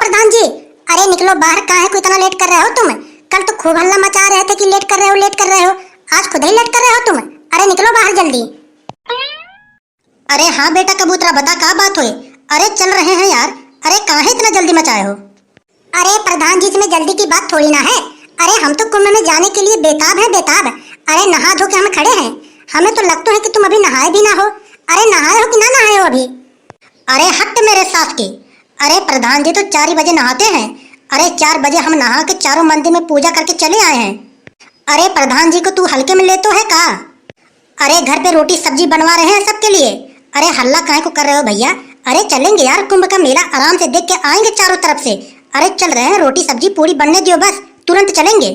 प्रधान जी, अरे निकलो बाहर, काहे को इतना लेट कर रहे हो तुम? कल तो खूब हल्ला मचा रहे थे कि लेट कर रहे हो, लेट कर रहे हो। आज खुद ही लेट कर रहे हो तुम। अरे निकलो बाहर जल्दी। अरे हाँ बेटा कबूतरा, बता क्या बात हुई? अरे चल रहे हैं यार। अरे काहे इतना जल्दी मचाए हो? अरे प्रधान जी, इसमें जल्दी की बात थोड़ी ना है। अरे हम तो कुंभ में जाने के लिए बेताब है, बेताब। अरे नहा धो के हम खड़े हैं। हमें तो लगता है कि तुम अभी नहाए भी ना हो। अरे नहाए हो कि ना नहाए हो अभी? अरे हट मेरे साथ की। अरे प्रधान जी तो 4 बजे नहाते हैं। अरे 4 बजे हम नहा के चारों मंदिर में पूजा करके चले आए हैं। अरे प्रधान जी को तू हल्के में ले तो है का? अरे घर पे रोटी सब्जी बनवा रहे हैं सबके लिए। अरे हल्ला काहे को कर रहे हो भैया? अरे चलेंगे यार, कुंभ का मेला आराम से देख के आएंगे चारों तरफ से। अरे चल रहे हैं, रोटी सब्जी पूरी बनने दियो बस, तुरंत चलेंगे।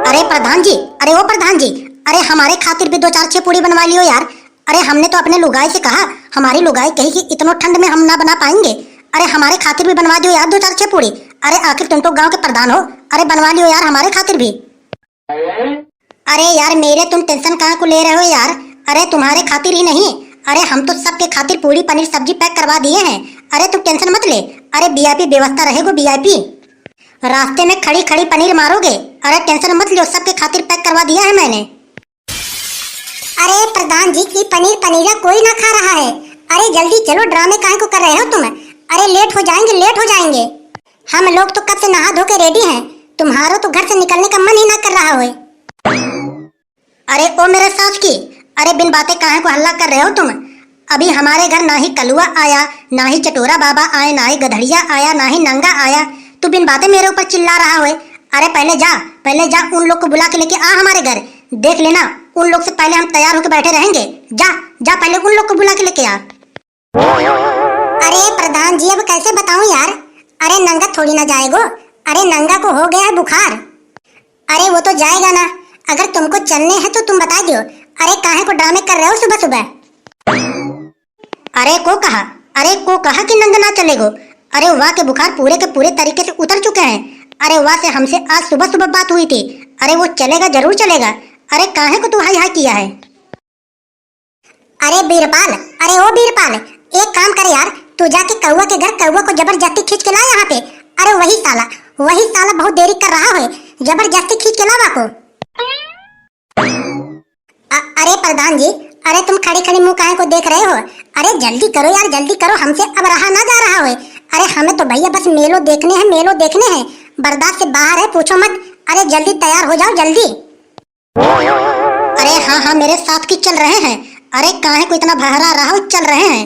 अरे प्रधान जी, अरे ओ प्रधान जी, अरे हमारे खातिर भी 2-4 पूरी बनवा लियो यार। अरे हमने तो अपने लुगाई से कहा, हमारी लुगाई कही कि इतनो ठंड में हम ना बना पाएंगे। अरे हमारे खातिर भी बनवा दियो यार 2-4 पूरी। अरे आखिर तुम तो गांव के प्रधान हो, अरे बनवा लियो यार हमारे खातिर भी। अरे यार मेरे तुम टेंशन कहाँ को ले रहे हो यार? अरे तुम्हारे खातिर ही नहीं, अरे हम तो सबके खातिर पूरी पनीर सब्जी पैक करवा दिए हैं। अरे तुम टेंशन मत ले। अरे वीआईपी व्यवस्था रहेगा, वीआईपी। रास्ते में खड़ी खड़ी पनीर मारोगे? अरे टेंशन मत लो, सबके खातिर पैक करवा दिया है मैंने। अरे प्रधान जी की पनीर पनीरा कोई ना खा रहा है। अरे जल्दी चलो, ड्रामे काहे को कर रहे हो तुम? अरे लेट हो जाएंगे, लेट हो जाएंगे। हम लोग तो कब से नहा धो के रेडी हैं। तुम्हारा तो घर से निकलने का मन ही ना कर रहा हो। अरे ओ मेरे साथ की, अरे बिन बातें काहे को हल्ला कर रहे हो तुम? अभी हमारे घर ना ही कलुआ आया, ना ही चटोरा बाबा आए, ना ही गधड़िया आया, ना ही नंगा आया। तू बिन बातें मेरे ऊपर चिल्ला रहा है। अरे पहले जा उन लोग को बुला के लेके आ हमारे घर। देख लेना, उन लोग से पहले हम तैयार होकर बैठे रहेंगे। जा पहले उन लोग को बुला के लेके आ। अरे प्रधान जी, अब कैसे बताऊं यार? अरे नंगा थोड़ी ना जाएगो। अरे नंगा को हो गया है बुखार। अरे वो तो जाएगा ना। अगर तुमको चलने हैं तो तुम बता दो। अरे काहे को ड्रामे कर रहे हो सुबह सुबह? अरे को कहा कि नंगा ना चलेगो? अरे वाह के बुखार पूरे के पूरे तरीके से उतर चुके हैं। अरे वाह से हमसे आज सुबह सुबह बात हुई थी। अरे वो चलेगा, जरूर चलेगा। अरे काहे को तू हाई हाई किया है? अरे बीरपाल, अरे ओ बीरपाल, एक काम कर यार, तू जाके कौवा के घर कौवा को जबरदस्ती खींच के ला यहाँ पे। अरे वही साला बहुत देरी कर रहा है, जबरदस्ती खींच के ला वाको। अरे प्रधान जी, अरे तुम खड़ी खड़ी मुंह काहे को देख रहे हो? अरे जल्दी करो यार, जल्दी करो, हमसे अब रहा ना जा रहा है। अरे हमें तो भैया बस मेलो देखने हैं, बर्दाश्त से बाहर है, पूछो मत। अरे जल्दी तैयार हो जाओ, जल्दी। अरे हाँ मेरे साथ की चल रहे हैं। अरे काहे को इतना बहरा रहा हो, चल रहे हैं।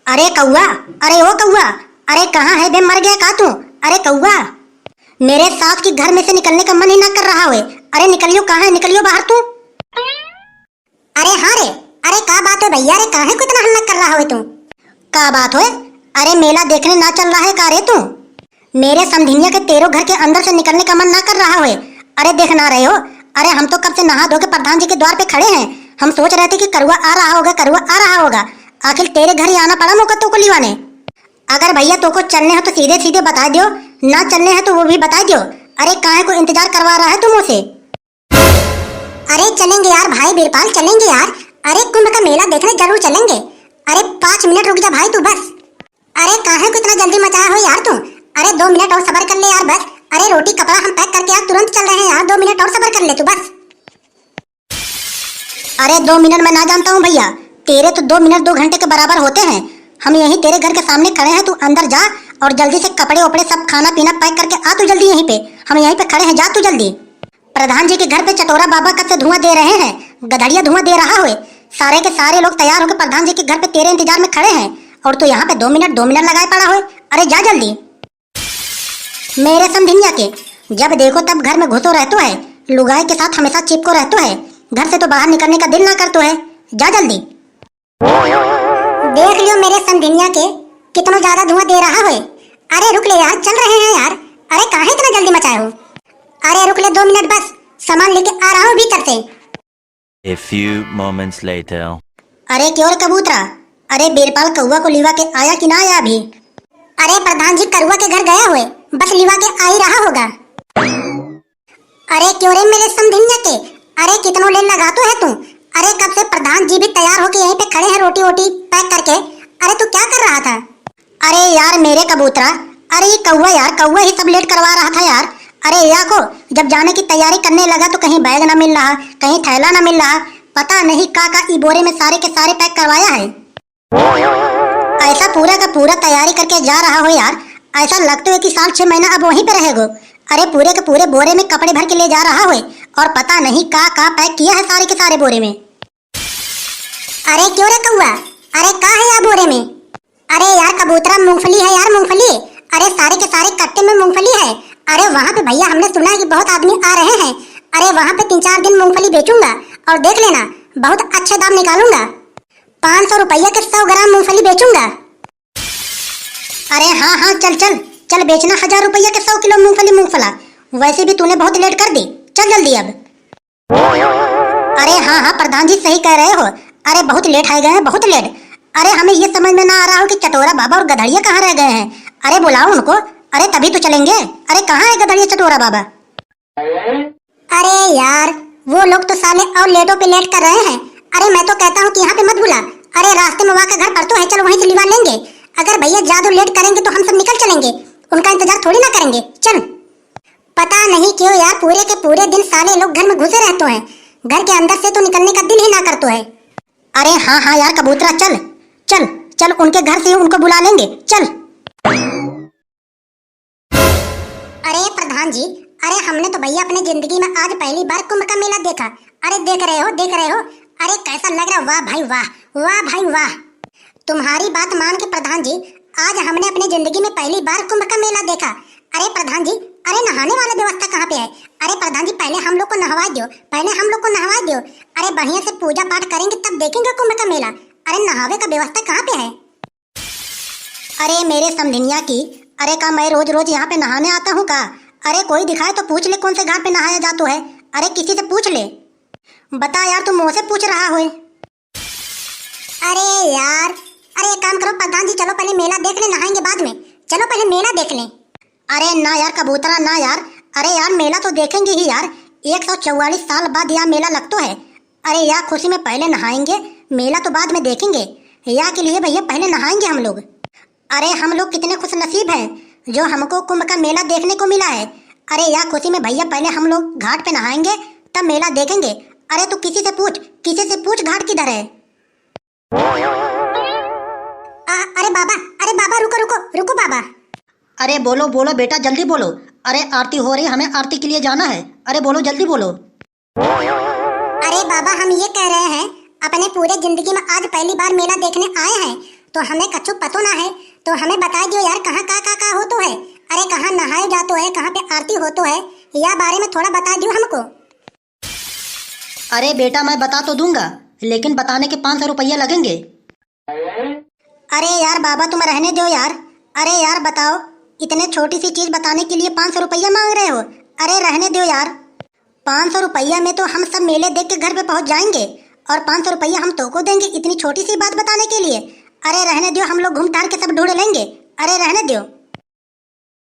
अरे कौवा, अरे ओ कौवा, अरे कहाँ है बे, मर गया का तू? अरे कौवा, मेरे साथ की घर में से निकलने का मन ही ना कर रहा है। अरे निकलियो, कहाँ है, निकलियो बाहर तू। अरे हाँ रे, अरे का बात है भैया? अरे काहे को इतना हल्ला कर रहा है तू? का बात है? अरे मेला देखने ना चल रहा है का रे तू? मेरे समधिनिया के तेरो घर के अंदर से निकलने का मन ना कर रहा है? अरे देख ना रहे हो? अरे हम तो कब से नहा धो के प्रधान जी के द्वार पे खड़े हैं। हम सोच रहे थे कि करुआ आ रहा होगा। आखिर तेरे घर ही आना पड़ा मौका तो को लिवाने। अगर भैया तो को चलने हैं तो सीधे सीधे बता दियो, ना चलने हैं तो वो भी बता दियो। अरे काहे को इंतजार करवा रहा है तुम उसे? अरे चलेंगे यार भाई बीरपाल, चलेंगे यार। अरे कुंभ का मेला देखने जरूर चलेंगे। अरे 5 मिनट रुक जा भाई तू बस। अरे काहे को इतना जल्दी मचाया हो यार तू? अरे 2 मिनट और सब्र कर ले यार बस। अरे रोटी कपड़ा हम पैक करके यार तुरंत चल रहे हैं यार, 2 मिनट और सब्र कर ले तू बस। अरे 2 मिनट मैं ना जानता हूँ भैया, तेरे तो 2 मिनट 2 घंटे के बराबर होते हैं। हम यहीं तेरे घर के सामने खड़े हैं, तू अंदर जा और जल्दी से कपड़े उपड़े सब खाना पीना पैक करके आ तू जल्दी यहीं पे। हम यहीं पे खड़े हैं, जा तू जल्दी। प्रधान जी के घर पे चटोरा बाबा कब से धुआं दे रहे हैं, गधड़िया धुआं दे रहा है। सारे के सारे लोग तैयार होकर प्रधान जी के घर पे तेरे इंतजार में खड़े हैं और तू यहाँ पे 2 मिनट लगाए पड़ा हो। अरे जा जल्दी। मेरे समधिनिया के जब देखो तब घर में घुसो रहतो है, लुगाई के साथ हमेशा चिपको रहतो है। घर से तो बाहर निकलने का दिल ना करतो है। जा जल्दी। देख लियो मेरे समधिनिया के कितना ज्यादा धुआं दे रहा है। अरे रुक ले यार, चल रहे हैं यार। अरे काहे इतना जल्दी मचाए हो? अरे रुक ले 2 मिनट बस, सामान लेके आ रहा हूँ भीतर से। A few moments later. अरे क्यों रे कबूतरा, अरे बीरपाल कौवा को लिवा के आया कि ना आया अभी? अरे प्रधान जी करुआ के घर गया हुए, बस लिवा के आ ही रहा होगा। अरे क्यों रे मेरे समधिनिया के, अरे कितनों ले लगा तो है तू? अरे कब से प्रधान जी भी तैयार होके यहीं पे खड़े हैं रोटी वोटी पैक करके। अरे तू क्या कर रहा था? अरे यार मेरे कबूतरा, अरे ये कौवा यार, कौवा ही सब लेट करवा रहा था यार। अरे या को जब जाने की तैयारी करने लगा तो कहीं बैग ना मिल रहा, कहीं थैला ना मिल रहा, पता नहीं का ई बोरे में सारे के सारे पैक करवाया है। ऐसा पूरा का पूरा तैयारी करके जा रहा हो यार, ऐसा लगता है कि साल 6 महीना अब वहीं पे रहेगो। अरे पूरे के पूरे बोरे में कपड़े भर के ले जा रहा हो और पता नहीं का पैक किया है सारे के सारे बोरे में। अरे क्यों रे कौआ, अरे का है यार बोरे में? अरे यार कबूतरा, मूंगफली है यार, मूंगफली। अरे सारे के सारे कट्टे में मूंगफली है। अरे वहाँ पे भैया हमने सुना है कि बहुत आदमी आ रहे हैं। अरे वहाँ पे 3-4 दिन मूंगफली बेचूंगा और देख लेना बहुत अच्छे दाम निकालूंगा। 500 रुपया के 100 ग्राम मूंगफली बेचूंगा। अरे हाँ हाँ, चल चल चल, बेचना 1000 रुपया के 100 किलो मूंगफली मूंगफला। वैसे भी तूने बहुत लेट कर दी, चल जल्दी अब। अरे हाँ हाँ प्रधान जी सही कह रहे हो। अरे बहुत लेट आ गए हैं, बहुत लेट। अरे हमें ये समझ में ना आ रहा हो कि चटोरा बाबा और गधड़िया कहाँ रह गए हैं। अरे बुलाओ उनको, अरे तभी तो चलेंगे। अरे कहाँ है गधड़िया चटोरा बाबा? अरे यार वो लोग तो साले और लेटो पे लेट कर रहे हैं। अरे मैं तो कहता हूँ कि यहाँ पे मत बुला। अरे रास्ते में वहाँ का घर पड़तो है, चलो वहीं से लिवा लेंगे। अगर भैया ज्यादा लेट करेंगे तो हम सब निकल चलेंगे, उनका इंतजार थोड़ी ना करेंगे। चल। पता नहीं क्यों यार पूरे के पूरे दिन साले लोग घर में घुसे रहते हैं, घर के अंदर से तो निकलने का दिल ही ना करते है। अरे हाँ हाँ यार कबूतरा, चल चल चल, उनके घर से उनको बुला लेंगे, चल। अरे प्रधान जी, अरे हमने तो भैया अपने जिंदगी में आज पहली बार कुंभ का मेला देखा। अरे देख रहे हो, देख रहे हो, अरे कैसा लग रहा है। वाह भाई वाह, वाह भाई वाह। तुम्हारी बात मान के प्रधान जी, आज हमने अपनी जिंदगी में पहली बार कुंभ का मेला देखा। अरे प्रधान जी, अरे नहाने वाला व्यवस्था कहाँ पे है? अरे प्रधान जी पहले हम लोग को नहवा दो, पहले हम लोग को नहवा दो। अरे बढ़िया से पूजा पाठ करेंगे तब देखेंगे कुंभ का मेला। अरे नहावे का व्यवस्था कहाँ पे है? अरे मेरे समधिनिया की, अरे का मैं रोज रोज यहाँ पे नहाने आता हूँ का? अरे कोई दिखाए तो पूछ ले कौन से घाट पे नहाया जाता है। अरे किसी से पूछ ले, बता यार, तुम मुझसे पूछ रहा हो। अरे यार, अरे एक काम करो प्रधान जी, चलो पहले मेला देख ले, नहाएंगे बाद में। चलो पहले मेला देख लें। अरे ना यार कबूतरा, ना यार। अरे यार मेला तो देखेंगे ही यार, 144 साल बाद यहाँ मेला लगता है। अरे यार खुशी में पहले नहाएंगे, मेला तो बाद में देखेंगे। या के लिए भैया पहले नहाएंगे हम लोग। अरे हम लोग कितने खुश नसीब हैं जो हमको कुंभ का मेला देखने को मिला है। अरे यार खुशी में भैया पहले हम लोग घाट पे नहाएंगे तब मेला देखेंगे। अरे तू किसी से पूछ, किसी से पूछ घाट किधर है। अरे बाबा, अरे बाबा रुको रुको रुको बाबा। अरे बोलो बोलो बेटा, जल्दी बोलो। अरे आरती हो रही, हमें आरती के लिए जाना है। अरे बोलो जल्दी बोलो। अरे बाबा हम ये कह रहे हैं, अपने पूरे जिंदगी में आज पहली बार मेला देखने आए हैं तो हमें कछु पतो ना है, तो हमें बता दियो यार कहाँ का हो तो है। अरे कहाँ नहाए जातो है, कहाँ पे आरती हो तो है, या बारे में थोड़ा बता दियो हमको। अरे बेटा मैं बता तो दूंगा, लेकिन बताने के 500 रुपया लगेंगे। अरे यार बाबा तुम रहने दो यार। अरे यार बताओ, इतने छोटी सी चीज बताने के लिए 500 रुपया मांग रहे हो? अरे रहने दो यार। 500 रुपया में तो हम सब मेले देख के घर पे पहुंच जाएंगे और 500 रुपया हम तो को देंगे इतनी छोटी सी बात बताने के लिए। अरे रहने दो, हम लोग घूम टहल के सब ढूंढ लेंगे। अरे रहने दो।